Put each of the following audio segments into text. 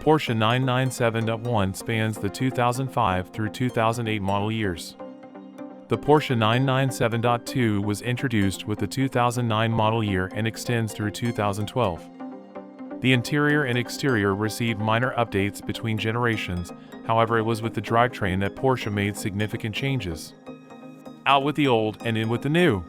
Porsche 997.1 spans the 2005 through 2008 model years. The Porsche 997.2 was introduced with the 2009 model year and extends through 2012. The interior and exterior received minor updates between generations, however it was with the drivetrain that Porsche made significant changes. Out with the old and in with the new.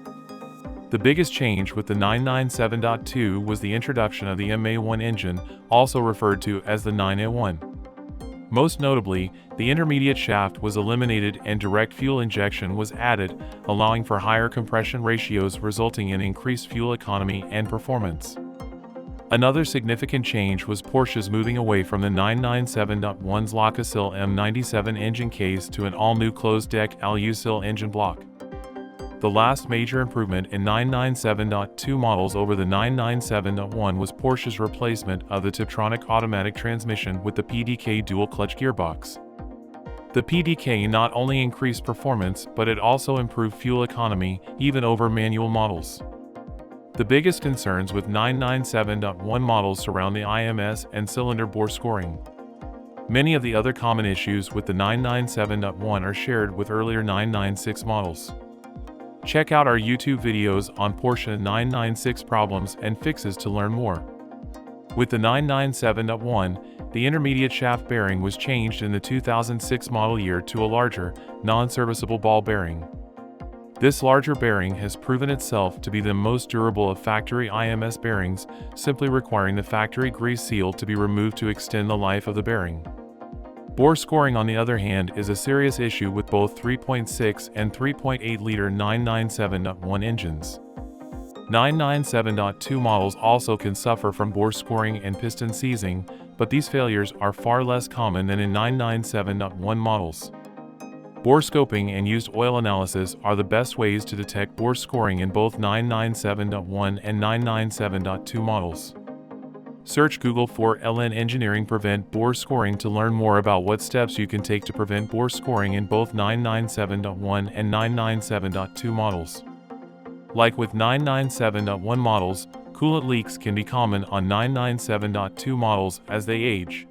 The biggest change with the 997.2 was the introduction of the MA1 engine, also referred to as the 9A1. Most notably, the intermediate shaft was eliminated and direct fuel injection was added, allowing for higher compression ratios resulting in increased fuel economy and performance. Another significant change was Porsche's moving away from the 997.1's Lock-A-Sill M97 engine case to an all-new closed-deck Alu-Sill engine block. The last major improvement in 997.2 models over the 997.1 was Porsche's replacement of the Tiptronic automatic transmission with the PDK dual-clutch gearbox. The PDK not only increased performance, but it also improved fuel economy, even over manual models. The biggest concerns with 997.1 models surround the IMS and cylinder bore scoring. Many of the other common issues with the 997.1 are shared with earlier 996 models. Check out our YouTube videos on Porsche 996 problems and fixes to learn more. With the 997.1, the intermediate shaft bearing was changed in the 2006 model year to a larger, non-serviceable ball bearing. This larger bearing has proven itself to be the most durable of factory IMS bearings, simply requiring the factory grease seal to be removed to extend the life of the bearing. Bore scoring, on the other hand, is a serious issue with both 3.6 and 3.8-liter 997.1 engines. 997.2 models also can suffer from bore scoring and piston seizing, but these failures are far less common than in 997.1 models. Bore scoping and used oil analysis are the best ways to detect bore scoring in both 997.1 and 997.2 models. Search Google for LN Engineering Prevent Bore Scoring to learn more about what steps you can take to prevent bore scoring in both 997.1 and 997.2 models. Like with 997.1 models, coolant leaks can be common on 997.2 models as they age.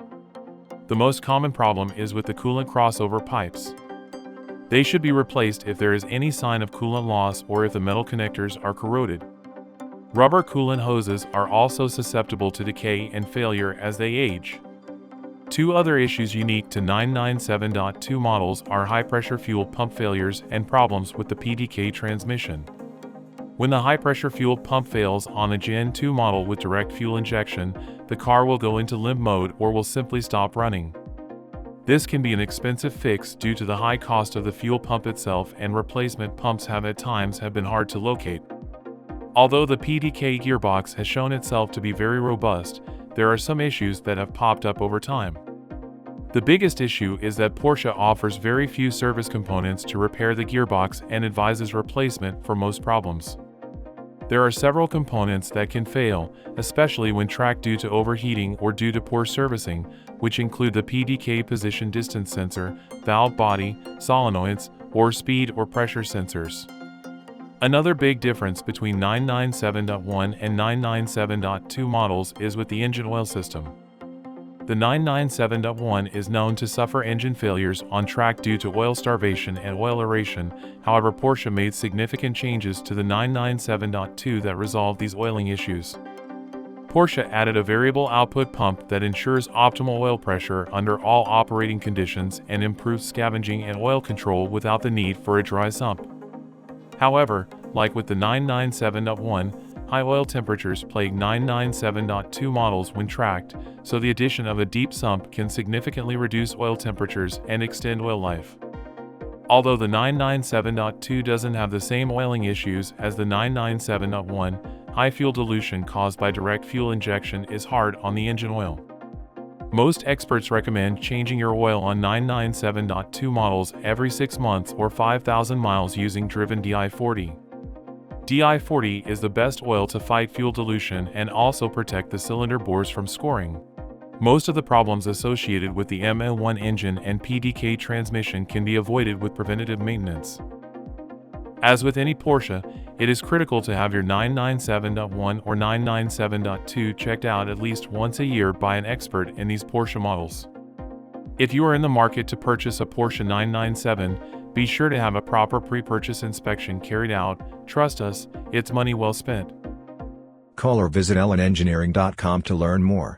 The most common problem is with the coolant crossover pipes. They should be replaced if there is any sign of coolant loss or if the metal connectors are corroded. Rubber coolant hoses are also susceptible to decay and failure as they age. Two other issues unique to 997.2 models are high-pressure fuel pump failures and problems with the PDK transmission. When the high-pressure fuel pump fails on a Gen 2 model with direct fuel injection, the car will go into limp mode or will simply stop running. This can be an expensive fix due to the high cost of the fuel pump itself, and replacement pumps have at times been hard to locate. Although the PDK gearbox has shown itself to be very robust, there are some issues that have popped up over time. The biggest issue is that Porsche offers very few service components to repair the gearbox and advises replacement for most problems. There are several components that can fail, especially when tracked due to overheating or due to poor servicing, which include the PDK position distance sensor, valve body, solenoids, or speed or pressure sensors. Another big difference between 997.1 and 997.2 models is with the engine oil system. The 997.1 is known to suffer engine failures on track due to oil starvation and oil aeration. However, Porsche made significant changes to the 997.2 that resolved these oiling issues. Porsche added a variable output pump that ensures optimal oil pressure under all operating conditions and improves scavenging and oil control without the need for a dry sump. However, like with the 997.1, high oil temperatures plague 997.2 models when tracked, so the addition of a deep sump can significantly reduce oil temperatures and extend oil life. Although the 997.2 doesn't have the same oiling issues as the 997.1, high fuel dilution caused by direct fuel injection is hard on the engine oil. Most experts recommend changing your oil on 997.2 models every 6 months or 5,000 miles using driven Di-40. Di-40 is the best oil to fight fuel dilution and also protect the cylinder bores from scoring. Most of the problems associated with the MA1 engine and PDK transmission can be avoided with preventative maintenance. As with any Porsche, it is critical to have your 997.1 or 997.2 checked out at least once a year by an expert in these Porsche models. If you are in the market to purchase a Porsche 997, be sure to have a proper pre-purchase inspection carried out. Trust us, it's money well spent. Call or visit ellenengineering.com to learn more.